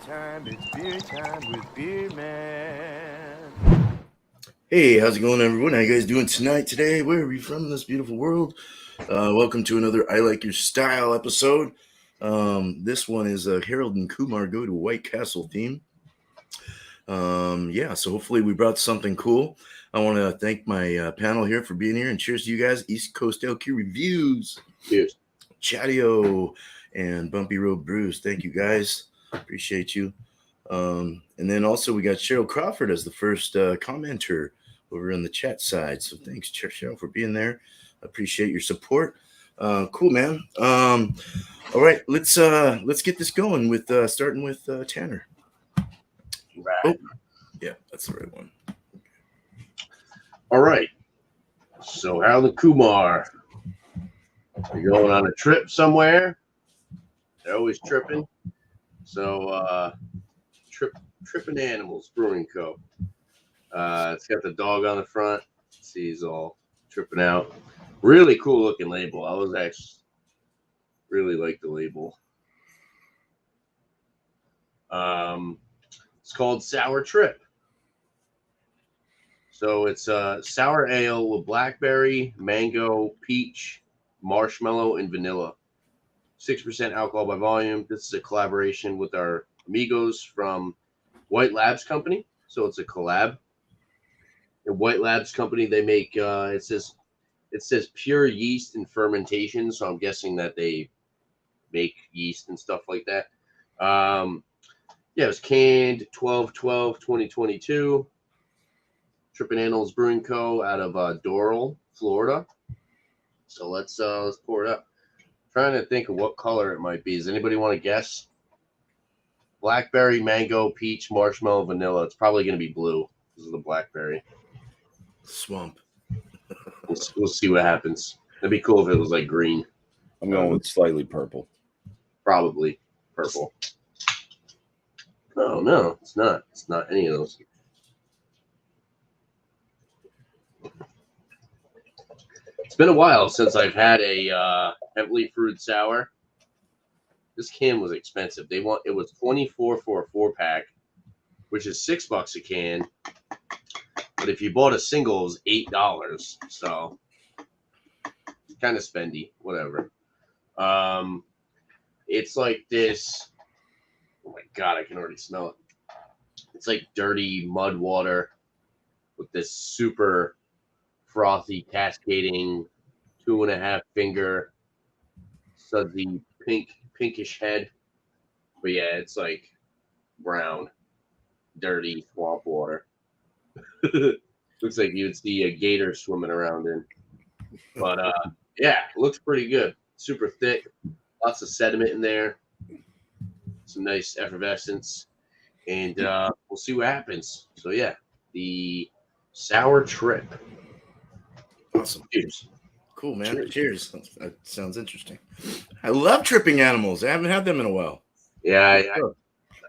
beer time with Beer Man. Hey, how's it going, everyone? How you guys doing tonight, today? Where are we from in this beautiful world? Welcome to another I Like Your Style episode. This one is Harold and Kumar Go to White Castle theme. So hopefully we brought something cool. I want to thank my panel here for being here, and cheers to you guys. East Coast LQ Reviews. Cheers. Chadeo and Bumpy Road Brews. Thank you, guys. Appreciate you. And then also we got Cheryl Crawford as the first commenter over on the chat side. So thanks, Cheryl, for being there. Appreciate your support. Cool, man. All right, let's get this going with starting with Tanner. Right. Oh, yeah, that's the right one. All right. So Harold and Kumar, you're going on a trip somewhere. They're always tripping. So Tripping Animals Brewing Co. It's got the dog on the front. See, he's all tripping out. Really cool looking label. I was actually really like the label. It's called Sour Trip. So it's sour ale with blackberry, mango, peach, marshmallow, and vanilla. 6% alcohol by volume. This is a collaboration with our amigos from White Labs Company. So it's a collab. The White Labs Company, they make it says pure yeast and fermentation. So I'm guessing that they make yeast and stuff like that. It was canned 12/12/2022. Trippin' Animals Brewing Co. out of Doral, Florida. So let's pour it up. Trying to think of what color it might be. Does anybody want to guess? Blackberry, mango, peach, marshmallow, vanilla. It's probably going to be blue. This is the blackberry. Swamp. We'll see what happens. That'd be cool if it was like green. I'm going with slightly purple. Probably purple. Oh, no, it's not. It's not any of those. It's been a while since I've had a heavily fruited sour. This can was expensive. It was $24 for a 4-pack, which is $6 a can. But if you bought a single, it was $8. So kind of spendy, whatever. It's like this. Oh my god, I can already smell it. It's like dirty mud water with this super frothy, cascading 2.5 finger, sudsy pinkish head. But yeah, it's like brown, dirty swamp water. Looks like you would see a gator swimming around in. But yeah, it looks pretty good. Super thick, lots of sediment in there, some nice effervescence, and we'll see what happens. So yeah, the Sour Trip. Awesome. Cheers. Cool, man. Cheers. That sounds interesting. I love tripping animals. I haven't had them in a while. Yeah,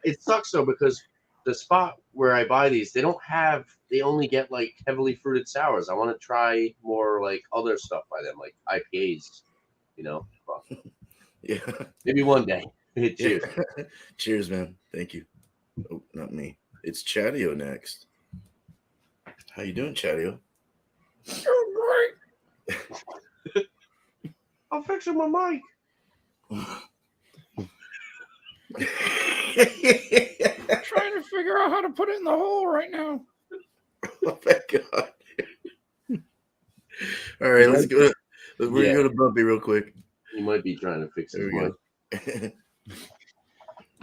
it sucks though because the spot where I buy these, they only get like heavily fruited sours. I want to try more like other stuff by them, like IPAs, Yeah. Maybe one day. Cheers. Yeah. Cheers, man. Thank you. Oh, not me. It's Chadeo next. How you doing, Chadeo? You're great. I'm fixing my mic. Trying to figure out how to put it in the hole right now. Oh my god! All right, let's go. We're gonna go to Bumpy real quick. You might be trying to fix his mic.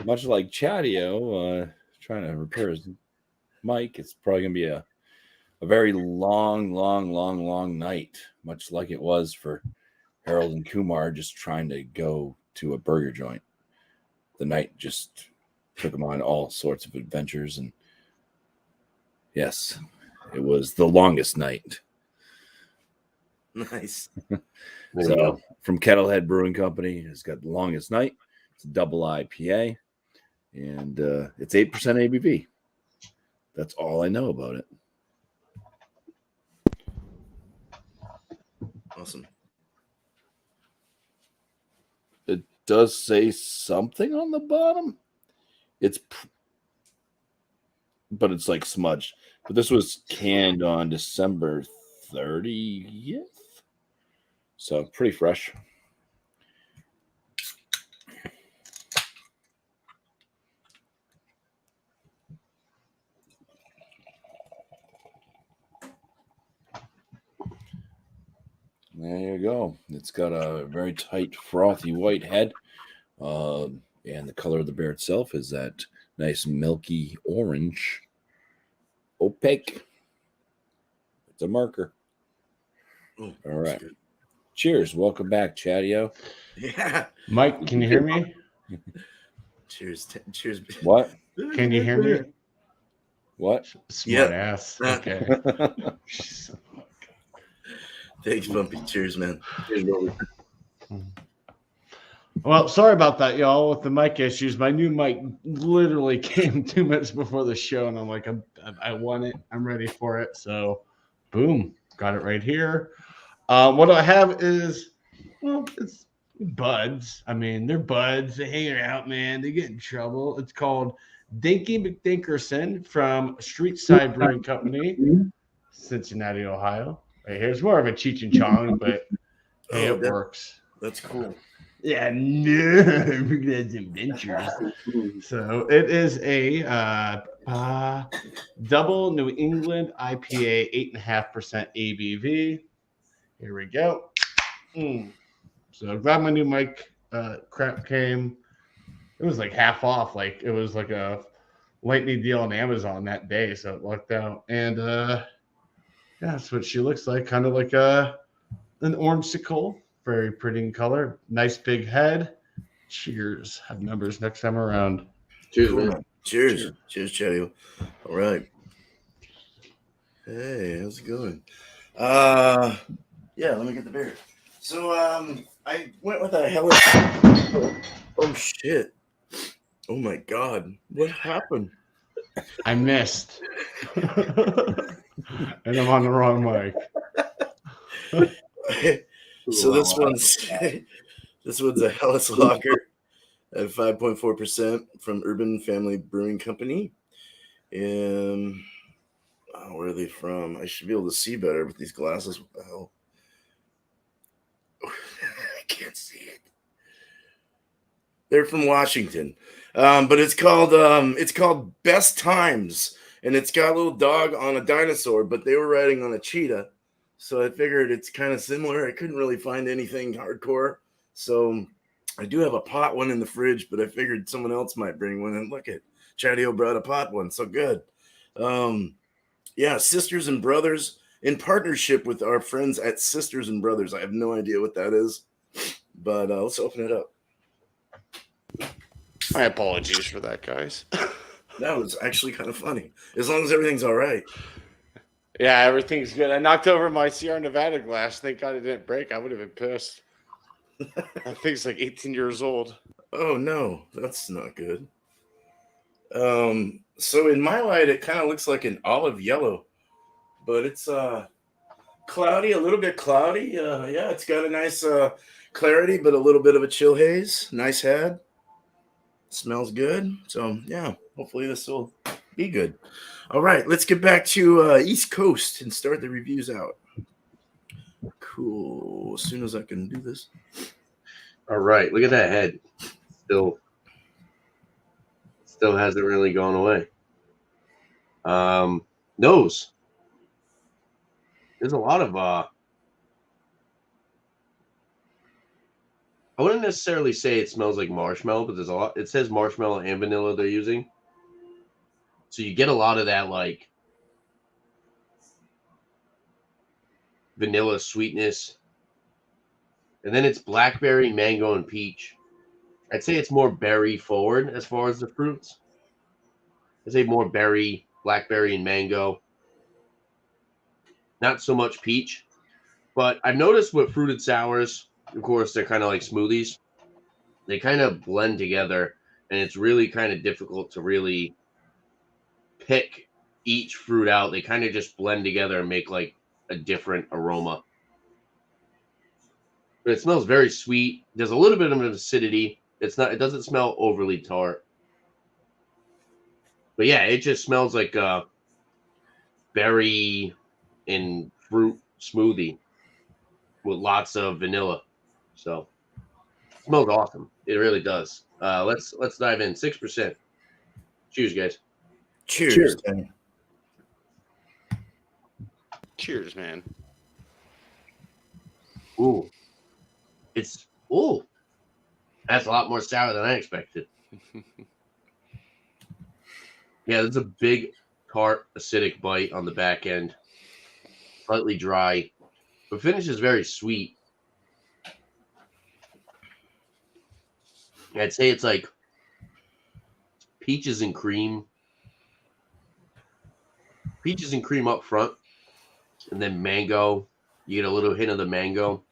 Much like Chadeo trying to repair his mic, it's probably gonna be a very long night, much like it was for Harold and Kumar just trying to go to a burger joint. The night just took them on all sorts of adventures, and yes, it was the longest night. Nice. So from Kettlehead Brewing Company, it's got the longest night. It's a double IPA, and it's 8% ABV. That's all I know about it. Awesome. It does say something on the bottom. but it's like smudged. But this was canned on December 30th, so pretty fresh. There you go. It's got a very tight, frothy white head. And the color of the beer itself is that nice milky orange, opaque. It's a marker. Oh, all right. Good. Cheers. Welcome back, Chadeo. Yeah. Mike, can you hear me? Cheers. Cheers. What? Can you hear me? What? Smart ass. Okay. Thanks, Bumpy. Cheers, man. Cheers, Bumpy. Well, sorry about that, y'all, with the mic issues. My new mic literally came 2 minutes before the show, and I'm like, I want it. I'm ready for it. So, boom, got it right here. What I have is, well, it's buds. I mean, they're buds. They hang out, man. They get in trouble. It's called Dinky McDinkerson from Street Side Brewing Company, Cincinnati, Ohio. Right here's more of a Cheech and Chong, but hey, it works. That's cool. Yeah, no, that's adventures. So it is a double New England IPA, 8.5% ABV. Here we go. So I'm glad my new mic crap came. It was like half off. Like it was like a lightning deal on Amazon that day, so it lucked out. And yeah, that's what she looks like. Kind of like an orangesicle. Very pretty in color. Nice big head. Cheers. Have numbers next time around. Cheers, man. Cheers. Cheers, Chadeo. All right. Hey, how's it going? Yeah, let me get the beer. So I went with a Hellas. Oh shit. Oh my god. What happened? I missed. And I'm on the wrong mic. So this one's a Hellas Lager at 5.4% from Urban Family Brewing Company. And where are they from? I should be able to see better with these glasses. What the hell? I can't see it. They're from Washington, but it's called Best Times, and it's got a little dog on a dinosaur, but they were riding on a cheetah. So I figured it's kind of similar. I couldn't really find anything hardcore. So I do have a pot one in the fridge, but I figured someone else might bring one. And look at Chadeo brought a pot one. So good. Yeah, Sisters and Brothers in partnership with our friends at Sisters and Brothers. I have no idea what that is, but let's open it up. My apologies for that, guys. That was actually kind of funny. As long as everything's all right. Yeah, everything's good. I knocked over my Sierra Nevada glass. Thank God it didn't break. I would have been pissed. That thing's like 18 years old. Oh, no. That's not good. So in my light, it kind of looks like an olive yellow. But it's cloudy, a little bit cloudy. Yeah, it's got a nice clarity, but a little bit of a chill haze. Nice head. Smells good. So, yeah, hopefully this will be good. All right, let's get back to East Coast and start the reviews out. Cool. As soon as I can do this. All right, look at that head. Still hasn't really gone away. Nose. There's a lot of I wouldn't necessarily say it smells like marshmallow, but there's a lot. It says marshmallow and vanilla they're using. So you get a lot of that like vanilla sweetness. And then it's blackberry, mango, and peach. I'd say it's more berry forward as far as the fruits. I'd say more berry, blackberry, and mango. Not so much peach. But I've noticed with fruited sours, of course, they're kind of like smoothies. They kind of blend together, and it's really kind of difficult to really pick each fruit out. They kind of just blend together and make like a different aroma. But it smells very sweet. There's a little bit of an acidity. It doesn't smell overly tart. But yeah, it just smells like berry and fruit smoothie with lots of vanilla. So it smells awesome. It really does. Let's dive in. 6%. Cheers, guys. Cheers, Cheers. Danny. Cheers, man. Ooh. That's a lot more sour than I expected. Yeah, there's a big tart acidic bite on the back end. Slightly dry. But finish is very sweet. I'd say it's like peaches and cream. Peaches and cream up front. And then mango. You get a little hint of the mango.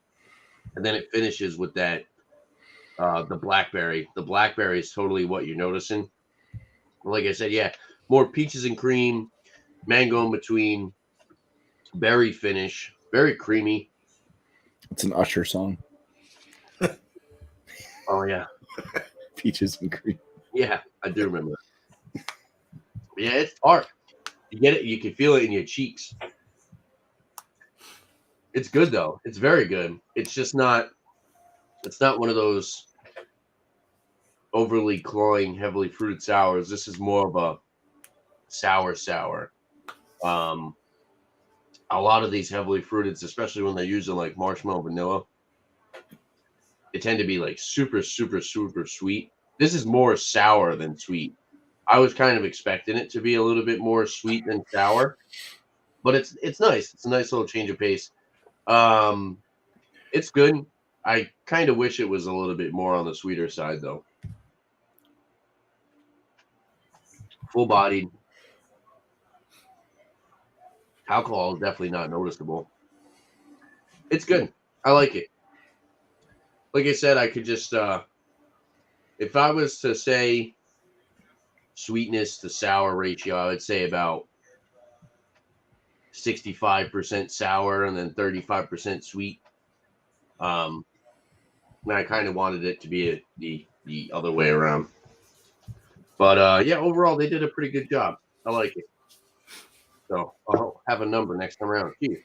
And then it finishes with that the blackberry. The blackberry is totally what you're noticing. Like I said, yeah, more peaches and cream, mango in between, berry finish, very creamy. It's an Usher song. Oh yeah, Peaches and cream. yeah, I do remember. Yeah, it's tart. You get it, you can feel it in your cheeks. It's good though. It's very good. It's just not. It's not one of those overly cloying, heavily fruited sours. This is more of a sour. A lot of these heavily fruited, especially when they're using like marshmallow vanilla, they tend to be like super sweet. This is more sour than sweet. I was kind of expecting it to be a little bit more sweet than sour, but it's nice. It's a nice little change of pace. It's good. I kind of wish it was a little bit more on the sweeter side though. Full bodied. Alcohol is definitely not noticeable. It's good. I like it. Like I said, I could just if I was to say sweetness to sour ratio, I would say about 65% sour and then 35% sweet. And I kind of wanted it to be the other way around. But yeah, overall they did a pretty good job. I like it. So I'll have a number next time around. Cheers.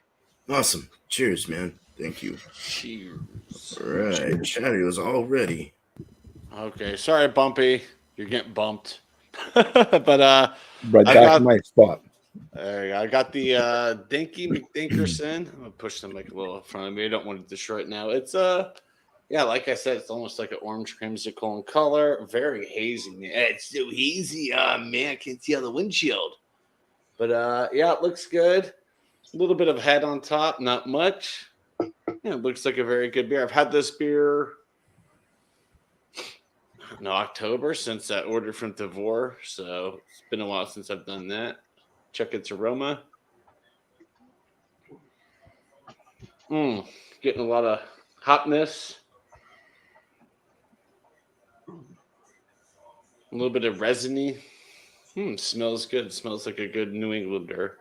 Awesome. Cheers, man. Thank you. Cheers. All right. Chadeo's all ready. Okay, sorry, Bumpy. You're getting bumped. But Right I back got- in my spot. there you go. I got the Dinky McDinkerson. I'm gonna push them like a little in front of me. I don't want to destroy it now. It's yeah, like I said, it's almost like an orange creamsicle in color. Very hazy. Man. It's so hazy. Man, I can't see out the windshield. But yeah, it looks good. A little bit of head on top, not much. Yeah, it looks like a very good beer. I've had this beer in October since I ordered from Devore, so it's been a while since I've done that. Check its aroma. Getting a lot of hotness. A little bit of resiny. Smells good. Smells like a good New Englander.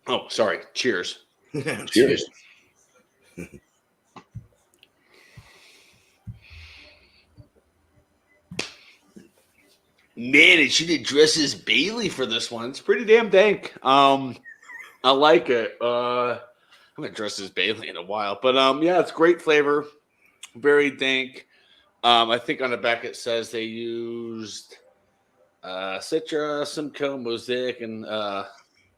Oh, sorry. Cheers. Cheers. Man, it should have dressed as Bailey for this one. It's pretty damn dank. I like it. I haven't dressed as Bailey in a while, but yeah, it's great flavor. Very dank. I think on the back it says they used Citra, Simcoe, Mosaic, and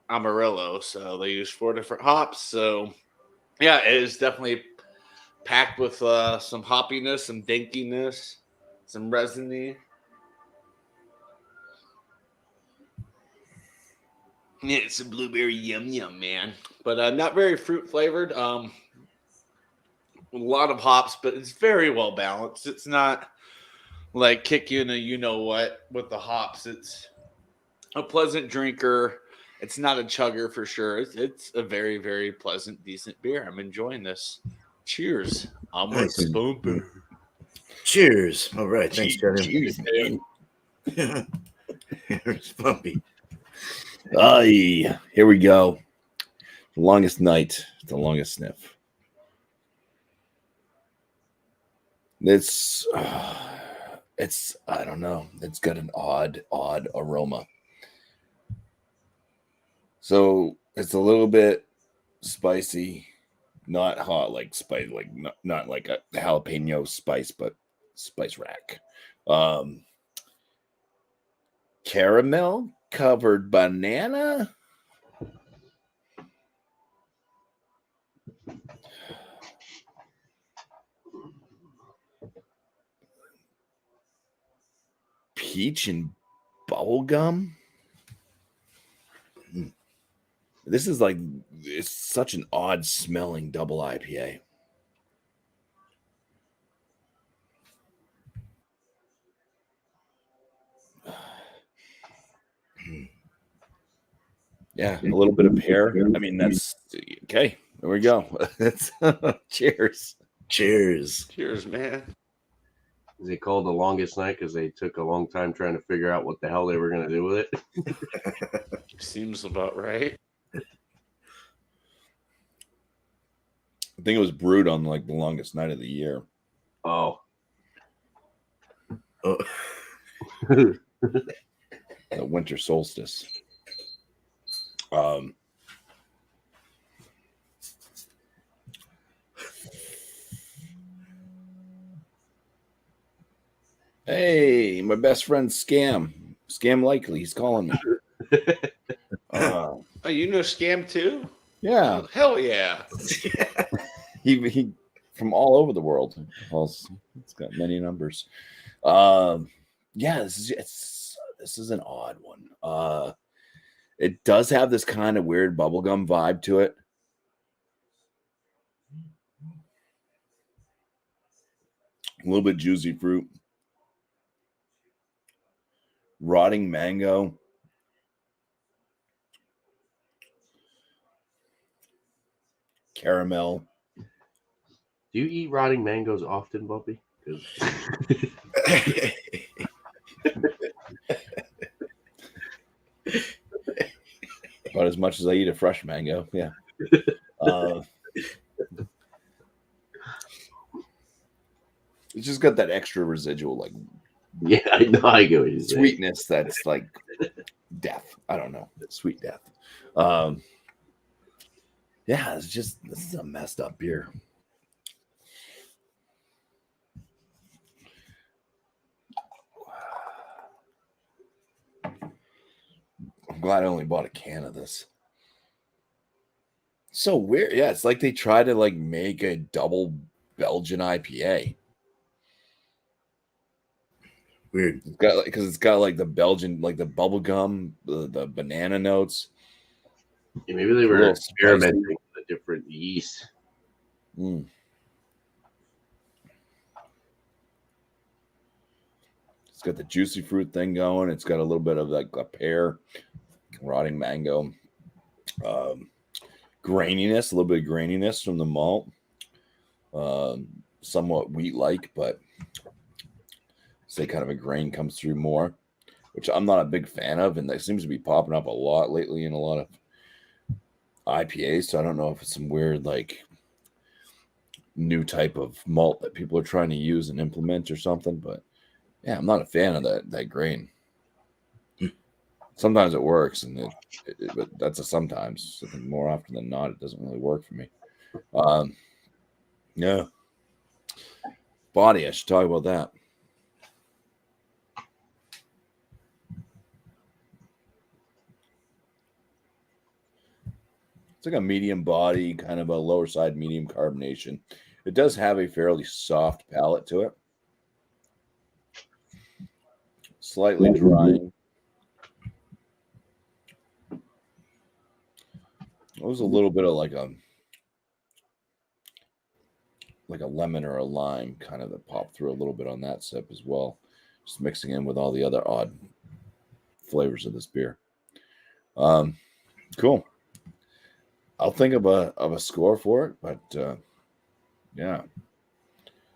Amarillo. So they used 4 different hops. So yeah, it is definitely packed with some hoppiness, some dankiness, some resiny. Yeah, it's a blueberry yum, man. But not very fruit flavored. A lot of hops, but it's very well balanced. It's not like kick you in a you know what with the hops. It's a pleasant drinker. It's not a chugger for sure. It's a very, very pleasant, decent beer. I'm enjoying this. Cheers. I'm with Nice. Bumper. Cheers. All right. Thanks, Chadeo. Cheers, man. Here's Bumpy. Aye, here we go. The longest night, the longest sniff. It's I don't know. It's got an odd aroma. So it's a little bit spicy, not hot like spice, like not like a jalapeno spice, but spice rack. Caramel covered banana. Peach and bubblegum. This is like, it's such an odd smelling double IPA. Yeah, a little bit of pear. I mean, that's okay. There we go. That's cheers. Cheers. Cheers, man. Is it called the longest night because they took a long time trying to figure out what the hell they were going to do with it? Seems about right. I think it was brewed on like the longest night of the year. Oh. Oh. The winter solstice. Hey, my best friend Scam Likely. He's calling me. Oh, you know Scam too? Yeah, Oh, hell yeah. he from all over the world. It's got many numbers. Yeah, this is an odd one. It does have this kind of weird bubblegum vibe to it. A little bit juicy fruit. Rotting mango. Caramel. Do you eat rotting mangoes often, Bumpy? About as much as I eat a fresh mango. Yeah. It's just got that extra residual, like, yeah, I know. I get what you're saying. sweetness that's like death. I don't know. Sweet death. Yeah, this is a messed up beer. I'm glad I only bought a can of this. So weird. Yeah, it's like they try to like make a double Belgian IPA. Weird. It's got like, because it's got like the Belgian, like the bubble gum, the banana notes. Yeah, maybe they A were little experimenting spicy. with a different yeast. Mm. It's got the juicy fruit thing going. It's got a little bit of like a pear, rotting mango, graininess, a little bit of graininess from the malt. Somewhat wheat-like, but say kind of a grain comes through more, which I'm not a big fan of, and that seems to be popping up a lot lately in a lot of IPAs. So I don't know if it's some weird like new type of malt that people are trying to use and implement or something, but yeah, I'm not a fan of that grain. Sometimes it works, and but that's a sometimes. I think more often than not, it doesn't really work for me. Yeah, body. I should talk about that. It's like a medium body, kind of a lower side medium carbonation. It does have a fairly soft palate to it. Slightly drying. It was a little bit of like a lemon or a lime kind of that popped through a little bit on that sip as well. Just mixing in with all the other odd flavors of this beer. Cool. I'll think of a score for it, but yeah,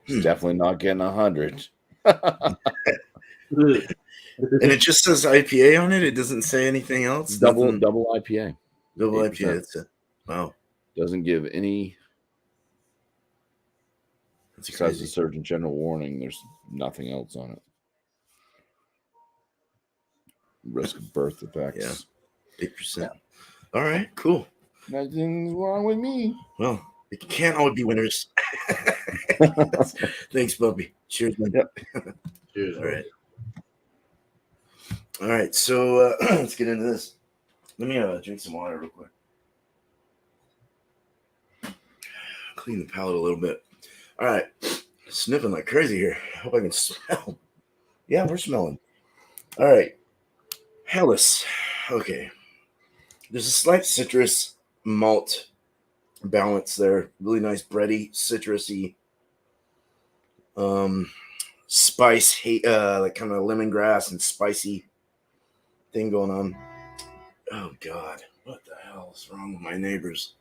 it's definitely not getting 100. And it just says IPA on it. It doesn't say anything else. Double Nothing? IPA. Double 8%. IPA. That's it. Wow. Doesn't give any. That's Besides the crazy. Surgeon General warning, there's nothing else on it. risk of birth effects. 8%. All right, cool. Nothing's wrong with me. Well, it can't all be winners. Thanks, Bumpy. Cheers, man. Yep. Cheers. All right. All right, so let's get into this. Let me drink some water real quick. Clean the palate a little bit. All right. Sniffing like crazy here. Hope I can smell. Yeah, we're smelling. All right. Helles. Okay. There's a slight citrus malt balance there. Really nice bready, citrusy. Spice, like kind of lemongrass and spicy thing going on. Oh God, what the hell is wrong with my neighbors?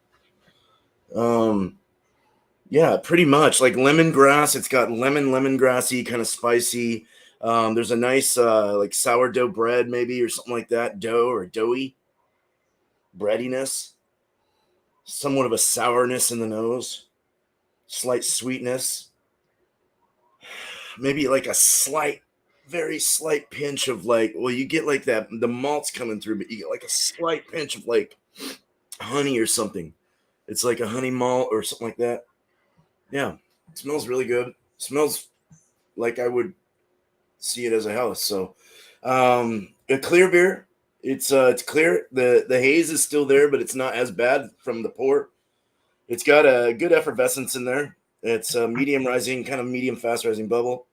Yeah, pretty much like lemongrass. It's got lemongrassy, kind of spicy. There's a nice like sourdough bread maybe or something like that, dough or doughy breadiness. Somewhat of a sourness in the nose, slight sweetness. Maybe like a slight, very slight pinch of like, well, you get like that, the malt's coming through, but you get like a slight pinch of like honey or something. It's like a honey malt or something like that. Yeah, it smells really good. Smells like I would see it as a Helles. So, a clear beer. It's clear. The haze is still there, but it's not as bad from the pour. It's got a good effervescence in there. It's a medium rising, kind of medium fast rising bubble.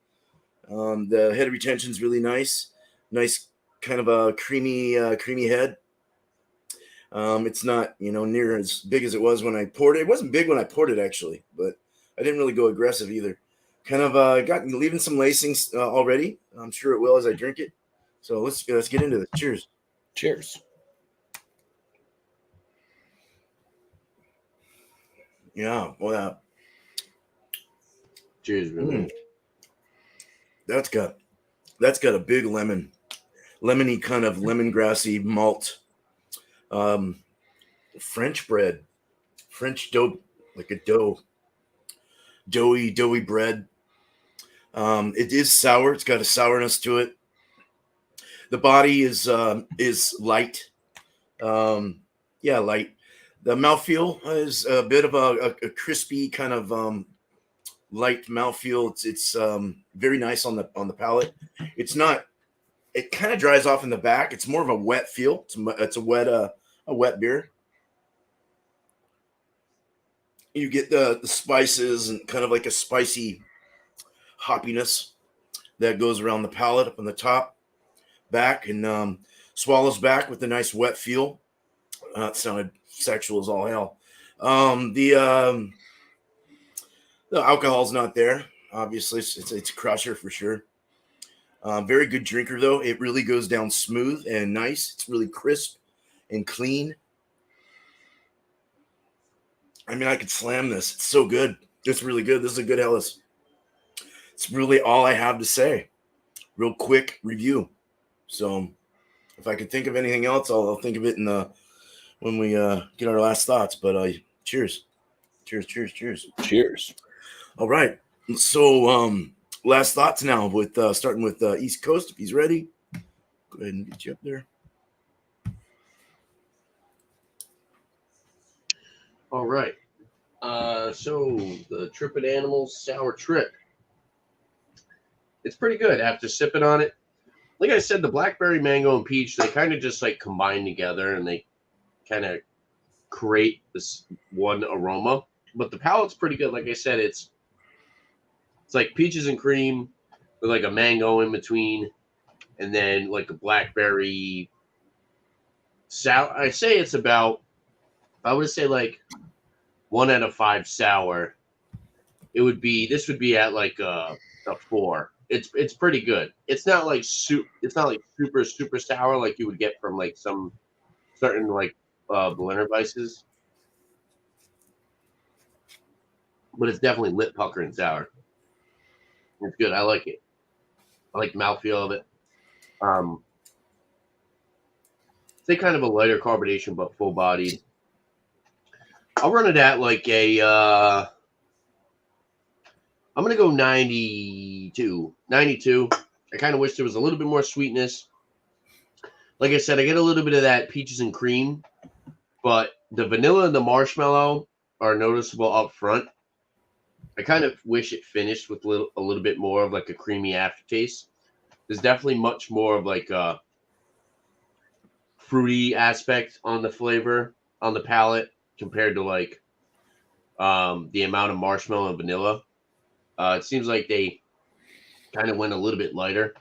The head retention is really nice. Nice kind of a creamy head. It's not, near as big as it was when I poured it. It wasn't big when I poured it actually, but I didn't really go aggressive either. Kind of leaving some lacings already. I'm sure it will as I drink it. So let's get into this. Cheers. Cheers. Yeah. Well, Cheers, man. That's got a big lemony kind of lemongrassy malt. French bread, French dough, like a doughy bread. It is sour. It's got a sourness to it. The body is light. Light. The mouthfeel is a bit of a crispy kind of light mouthfeel. It's very nice on the palate. It's not. It kind of dries off in the back. It's more of a wet feel. It's a wet beer. You get the spices and kind of like a spicy hoppiness that goes around the palate up on the top, back, and swallows back with a nice wet feel. It sounded sexual as all hell. The alcohol's not there. Obviously, it's a crusher for sure. Very good drinker though. It really goes down smooth and nice. It's really crisp and clean. I mean, I could slam this. It's so good. It's really good. This is a good Helles. It's really all I have to say. Real quick review. So if I could think of anything else, I'll think of it when we get our last thoughts. But cheers. Cheers. All right. So last thoughts now with starting with East Coast. If he's ready, go ahead and get you up there. All right. So the Trippin' Animals Sour Trip. It's pretty good after sipping on it. Like I said, the blackberry, mango, and peach, they kind of just like combine together and they kind of create this one aroma. But the palate's pretty good. Like I said, it's like peaches and cream with like a mango in between and then like a blackberry sour. I say it's about, I would say like 1 out of 5 sour. This would be at like a 4. It's pretty good. It's not like super sour like you would get from like some certain like Berliner Weisses. But it's definitely lip puckering sour. It's good. I like it. I like the mouthfeel of it. It's kind of a lighter carbonation, but full bodied. I'll run it at like a. I'm gonna go 92. 92. I kind of wish there was a little bit more sweetness. like I said, I get a little bit of that peaches and cream, but the vanilla and the marshmallow are noticeable up front. I kind of wish it finished with a little bit more of like a creamy aftertaste. There's definitely much more of like a fruity aspect on the flavor on the palate compared to like the amount of marshmallow and vanilla. It seems like they kind of went a little bit lighter.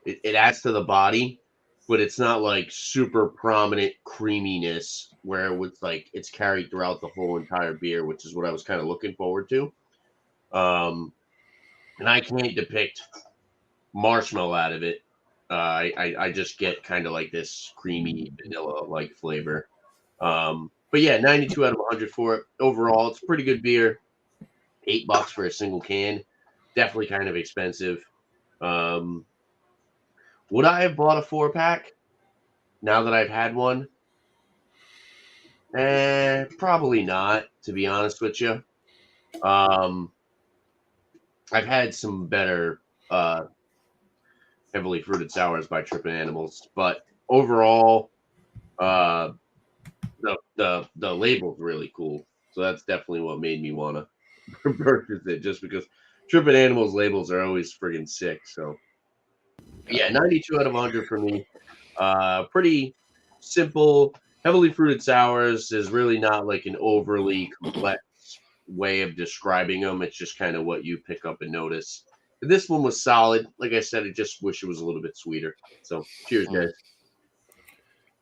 It adds to the body, but it's not like super prominent creaminess where it's carried throughout the whole entire beer, which is what I was kind of looking forward to. And I can't depict marshmallow out of it. I just get kind of like this creamy vanilla like flavor. But yeah, 92 out of 100 for it. Overall, it's a pretty good beer. $8 for a single can. Definitely kind of expensive. Would I have bought a 4-pack now that I've had one? Probably not, to be honest with you. I've had some better heavily fruited sours by Trippin' Animals, but overall, the label's really cool. So that's definitely what made me want to purchase it, just because Trippin' Animals labels are always friggin' sick. So yeah, 92 out of 100 for me. Pretty simple. Heavily fruited sours is really not like an overly complex way of describing them. It's just kind of what you pick up and notice. This one was solid. Like I said, I just wish it was a little bit sweeter. So cheers, guys.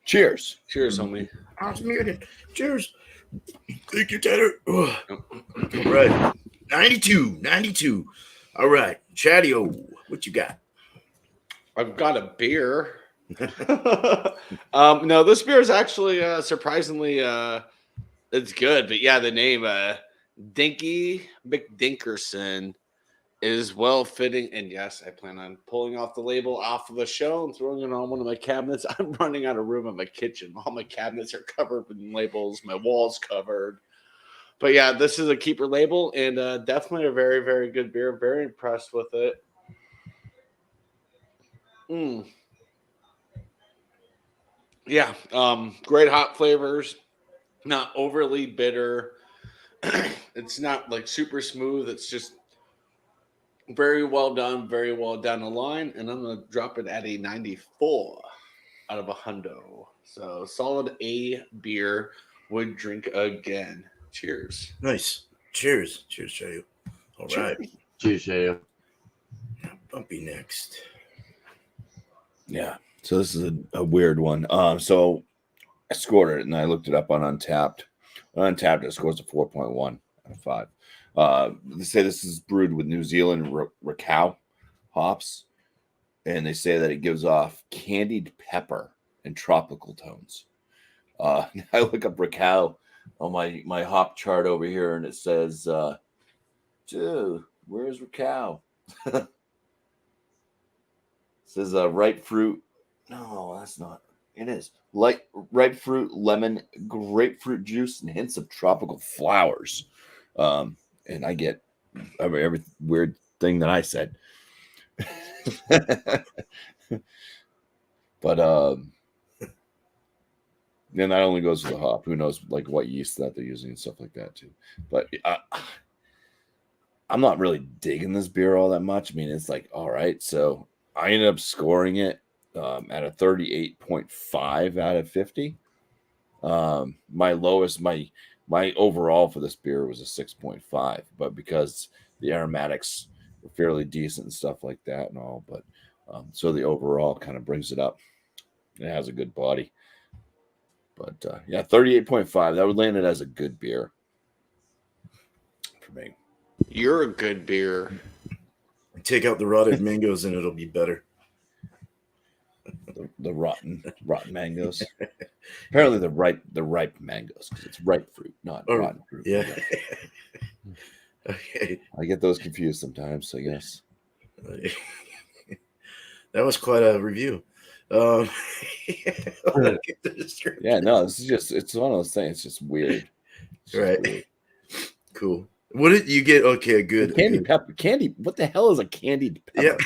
Cheers. Cheers, homie. I was muted. Cheers. Thank you, Tanner. All right. 92. All right. Chadeo, what you got? I've got a beer. No, this beer is actually surprisingly it's good, but yeah, the name Dinky McDinkerson is well fitting, and yes, I plan on pulling off the label off of the show and throwing it on one of my cabinets. I'm running out of room in my kitchen. All my cabinets are covered with labels, my walls covered. But yeah, this is a keeper label, and definitely a very, very good beer. Very impressed with it. Yeah, great hop flavors, not overly bitter. It's not like super smooth. It's just very well done the line. And I'm going to drop it at a 94 out of 100. So solid A beer. Would drink again. Cheers. Nice. Cheers, Chadeo. All right. Cheers, Chadeo. Bumpy next. Yeah. So this is a weird one. So I scored it and I looked it up on Untapped. On Untapped, it scores a 4.1 out of 5. They say this is brewed with New Zealand Ricau hops, and they say that it gives off candied pepper and tropical tones. I look up Ricau on my hop chart over here, and it says, dude, where's Ricau? It says ripe fruit. No, that's not. It is ripe fruit, lemon, grapefruit juice, and hints of tropical flowers. And I get every weird thing that I said. But then that only goes to the hop. Who knows, like what yeast that they're using and stuff like that too. But I'm not really digging this beer all that much. I mean, it's like all right. So I ended up scoring it at a 38.5 out of 50. My lowest, my overall for this beer was a 6.5, but because the aromatics were fairly decent and stuff like that and all, but so the overall kind of brings it up. It has a good body, but yeah, 38.5. That would land it as a good beer for me. You're a good beer. Take out the rotted mangoes and it'll be better. The rotten mangoes. Apparently the ripe mangoes, because it's ripe fruit, not rotten fruit. Yeah. Okay. I get those confused sometimes, I guess. That was quite a review. Yeah, no, this is just, it's one of those things. It's just weird. It's just right. weird. Cool. What did you get? Okay, good. Candy pepper. Candy. What the hell is a candied pepper? Yeah.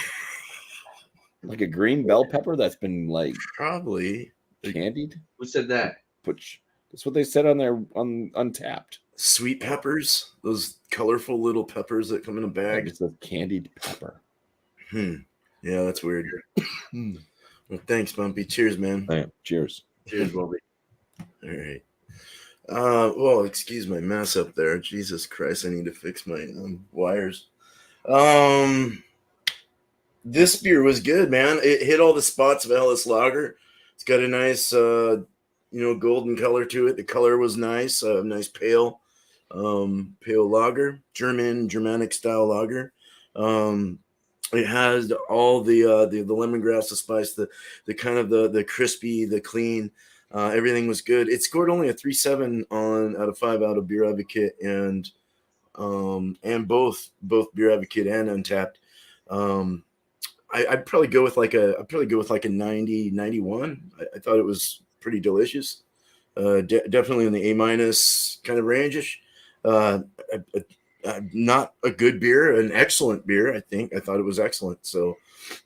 Like a green bell pepper that's been like Probably candied. Who said that? That's what they said on their on Untapped. sweet peppers, those colorful little peppers that come in a Like bag. it's a candied pepper. Yeah, that's weird. Well, thanks, Bumpy. Cheers, man. Oh, yeah. Cheers. Cheers, Bobby. All right. Well, excuse my mess up there. Jesus Christ, I need to fix my wires. This beer was good, man. It hit all the spots of Ellis Lager. It's got a nice, golden color to it. The color was nice. Nice pale lager, Germanic style lager. It has all the lemongrass, the spice, the kind of the crispy, the clean. Everything was good. It scored only a 3.7 out of 5 out of Beer Advocate and both Beer Advocate and Untapped. I'd probably go with like a 90, 91. I thought it was pretty delicious. Definitely in the A- kind of range-ish. Not a good beer, an excellent beer. I thought it was excellent. So,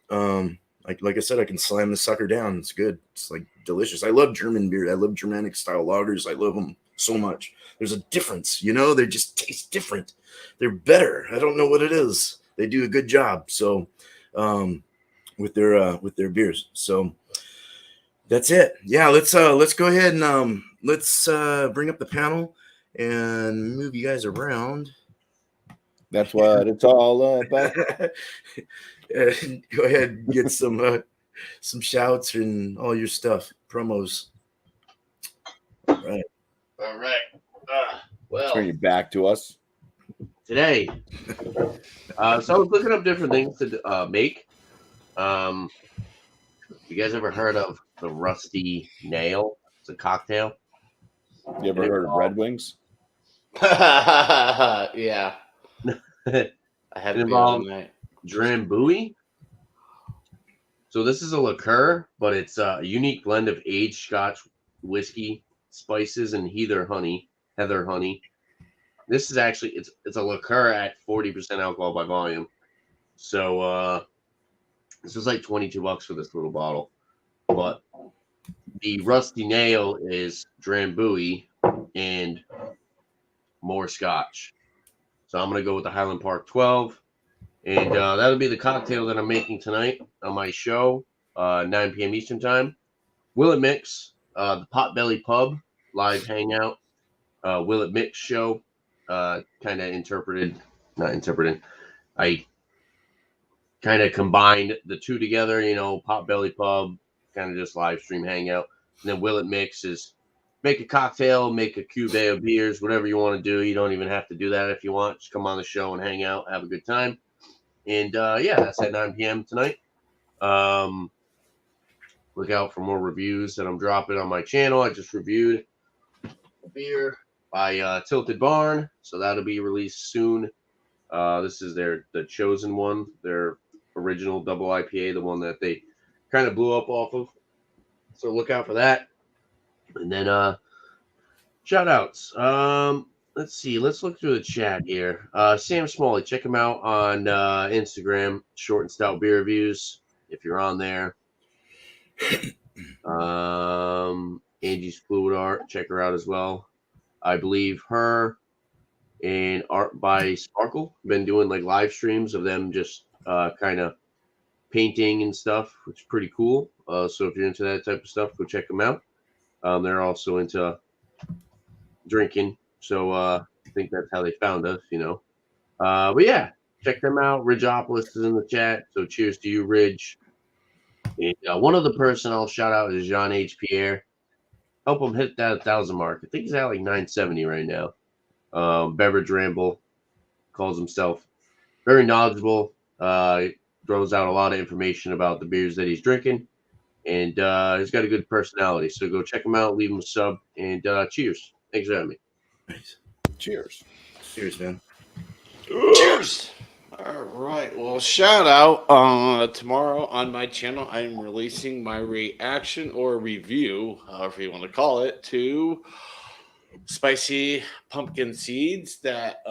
like I said, I can slam the sucker down. It's good. It's like delicious. I love German beer. I love Germanic style lagers. I love them so much. There's a difference, they just taste different. They're better. I don't know what it is. They do a good job. So, with their beers. So that's it. Yeah, let's go ahead and let's bring up the panel and move you guys around. That's what it's all about. Go ahead and get some shouts and all your stuff, promos. All right. Well, Turn your back to us. Today, so I was looking up different things to make. You guys ever heard of the Rusty Nail? It's a cocktail. You ever heard of Red Wings? Yeah. I had It to be all involves night. Drambuie. So this is a liqueur, but it's a unique blend of aged Scotch whiskey, spices, and heather honey. This is actually it's a liqueur at 40% alcohol by volume. So this was like $22 for this little bottle. But the Rusty Nail is Drambuie and more Scotch. So I'm gonna go with the Highland Park 12. And that'll be the cocktail that I'm making tonight on my show, 9 p.m. Eastern Time. Will It Mix, the Potbelly Pub live hangout, Will It Mix show, kind of not interpreted. I kind of combined the two together, Potbelly Pub, kind of just live stream hangout. And then Will It Mix is make a cocktail, make a cuvee of beers, whatever you want to do. You don't even have to do that if you want. Just come on the show and hang out, have a good time. And that's at 9 p.m. tonight. Look out for more reviews that I'm dropping on my channel. I just reviewed a beer by Tilted Barn, so that'll be released soon. This is the chosen one, their original double IPA, the one that they kind of blew up off of. So look out for that. And then shout outs. Let's see. Let's look through the chat here. Sam Smalley, check him out on Instagram, Short and Stout Beer Reviews, if you're on there. Angie's Fluid Art, check her out as well. I believe her and Art by Sparkle been doing like live streams of them just kind of painting and stuff, which is pretty cool. So if you're into that type of stuff, go check them out. They're also into drinking. So I think that's how they found us, But yeah, check them out. Ridgeopolis is in the chat. So cheers to you, Ridge. And one other person I'll shout out is Jean H. Pierre. Help him hit that 1,000 mark. I think he's at like 970 right now. Beverage Ramble calls himself. Very knowledgeable. Throws out a lot of information about the beers that he's drinking. And he's got a good personality. So go check him out, leave him a sub, and cheers. Thanks for having me. Nice. Cheers. Cheers, man. Cheers. All right. Well, shout out. Tomorrow on my channel, I'm releasing my reaction or review, however you want to call it, to Spicy Pumpkin Seeds that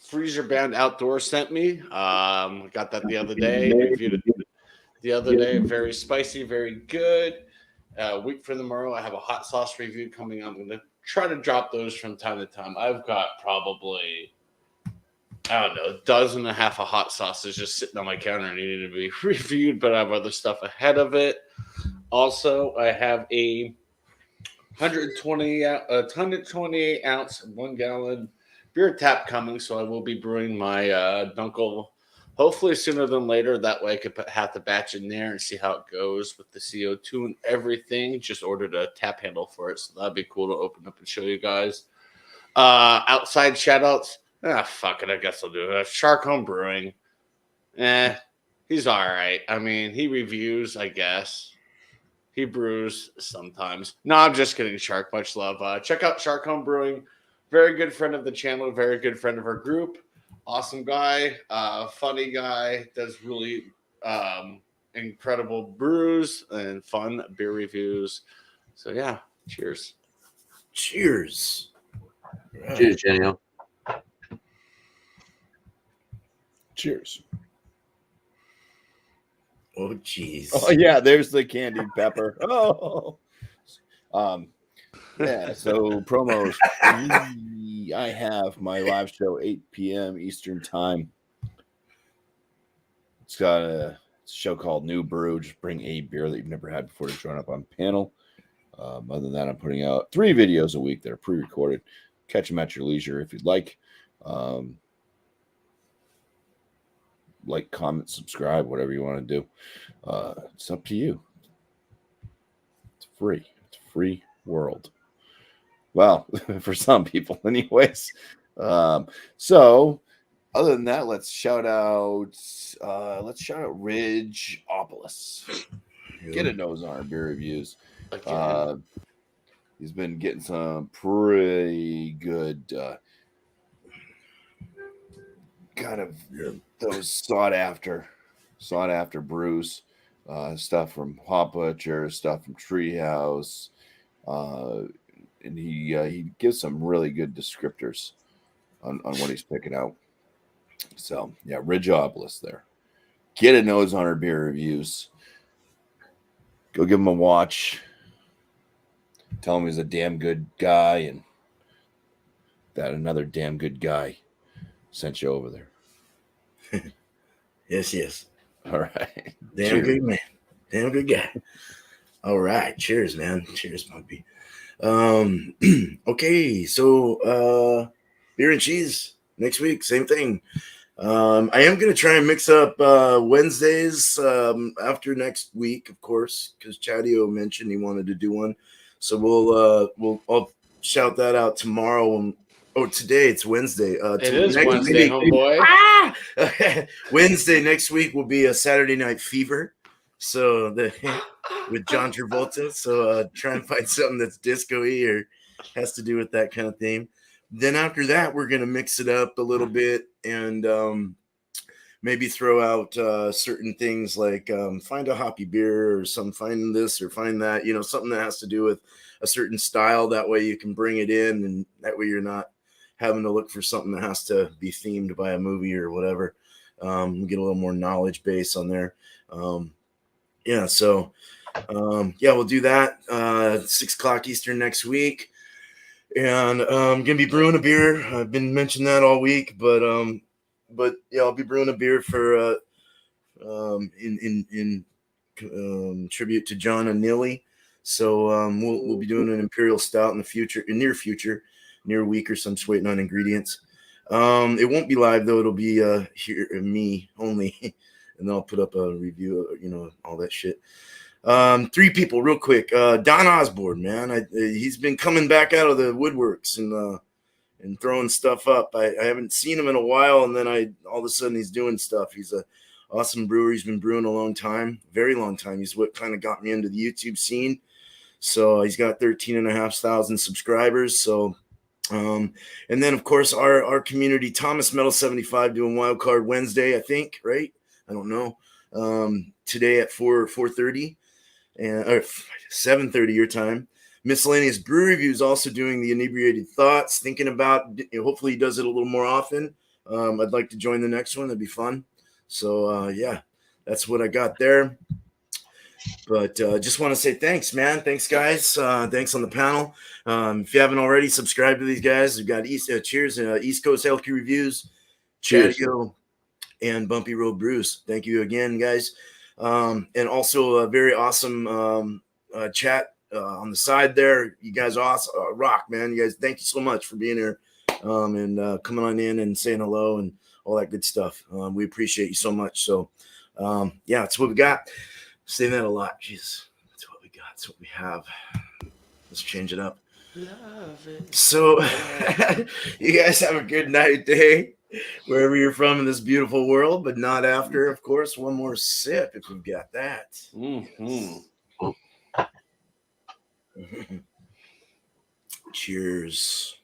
Freezer Bound Outdoor sent me. Got that the other day. Reviewed it the other day. Very spicy, very good. Week from tomorrow, I have a hot sauce review coming. I'm going to try to drop those from time to time. I've got probably, I don't know, a dozen and a half of hot sauces just sitting on my counter needing to be reviewed, but I have other stuff ahead of it. Also, I have a 128 ounce, 1 gallon beer tap coming, so I will be brewing my Dunkel hopefully sooner than later. That way I could have the batch in there and see how it goes with the CO2 and everything. Just ordered a tap handle for it, so that'd be cool to open up and show you guys. Outside shout-outs. Fuck it, I guess I'll do it. Shark Home Brewing. He's all right. I mean, he reviews, I guess. He brews sometimes. No, I'm just kidding, Shark. Much love. Check out Shark Home Brewing. Very good friend of the channel. Very good friend of our group. Awesome guy. Funny guy. Does really incredible brews and fun beer reviews. So, yeah. Cheers. Cheers. Right. Cheers, Chadeo. Cheers. Oh, jeez. Oh yeah, there's the candied pepper. Oh, yeah. So promos. I have my live show 8 p.m. Eastern time. It's got a show called New Brew. Just bring a beer that you've never had before to join up on panel. Other than that, I'm putting out 3 videos a week that are pre-recorded. Catch them at your leisure if you'd like. Like, comment, subscribe, whatever you want to do. It's up to you. It's free. It's a free world. Well, for some people, anyways. So, other than that, let's shout out Ridgeopolis. Get a nose on our beer reviews. He's been getting some pretty good kind of those sought after brews, stuff from Hop Butcher, stuff from Treehouse, and he gives some really good descriptors on what he's picking out. So yeah, Ridgeopolis there. Get a nose on our beer reviews. Go give him a watch. Tell him he's a damn good guy and that another damn good guy sent you over there. Yes. All right. Damn good man. Damn good guy. All right. Cheers, man. Cheers, Bumpy. Okay, so beer and cheese next week, same thing. I am gonna try and mix up Wednesdays after next week, of course, because Chadeo mentioned he wanted to do one. So I'll shout that out tomorrow. Today it's Wednesday. It is Wednesday, homeboy. Wednesday next week will be a Saturday Night Fever. So with John Travolta. So try and find something that's disco-y or has to do with that kind of theme. Then after that, we're gonna mix it up a little bit and maybe throw out certain things like find a hoppy beer or find this or find that, something that has to do with a certain style. That way you can bring it in, and that way you're not having to look for something that has to be themed by a movie or whatever. We get a little more knowledge base on there. We'll do that 6 o'clock Eastern next week. And I'm gonna be brewing a beer. I've been mentioning that all week, but I'll be brewing a beer for in tribute to John and Nilly. So we'll be doing an imperial stout in the future, near a week or so. I'm just waiting on ingredients. It won't be live though. It'll be here me only, and then I'll put up a review, all that shit. 3 people real quick. Don Osborne, man, he's been coming back out of the woodworks and throwing stuff up. I haven't seen him in a while, and then all of a sudden he's doing stuff. He's a awesome brewer. He's been brewing a long time, very long time. He's what kind of got me into the YouTube scene. So he's got 13,500 subscribers. So and then of course our community, Thomas Metal 75 doing Wildcard Wednesday, I think, right? I don't know. Today at 4:30 or 7:30 your time. Miscellaneous Brew Reviews also doing the Inebriated Thoughts, thinking about, hopefully he does it a little more often. I'd like to join the next one. That'd be fun. So yeah, that's what I got there. But just want to say thanks, man. Thanks, guys. Thanks on the panel. If you haven't already, subscribe to these guys. We've got Cheers, East Coast Health Care Reviews, Cheers. Chadeo, and Bumpy Road Brews. Thank you again, guys. And also a very awesome chat on the side there. You guys awesome, rock, man. You guys, thank you so much for being here and coming on in and saying hello and all that good stuff. We appreciate you so much. So yeah, that's what we got. Saying that a lot. Jesus, that's what we got. That's what we have. Let's change it up. Love it. So you guys have a good night, day, wherever you're from in this beautiful world, but not after, of course, one more sip if we've got that. Mm-hmm. Cheers.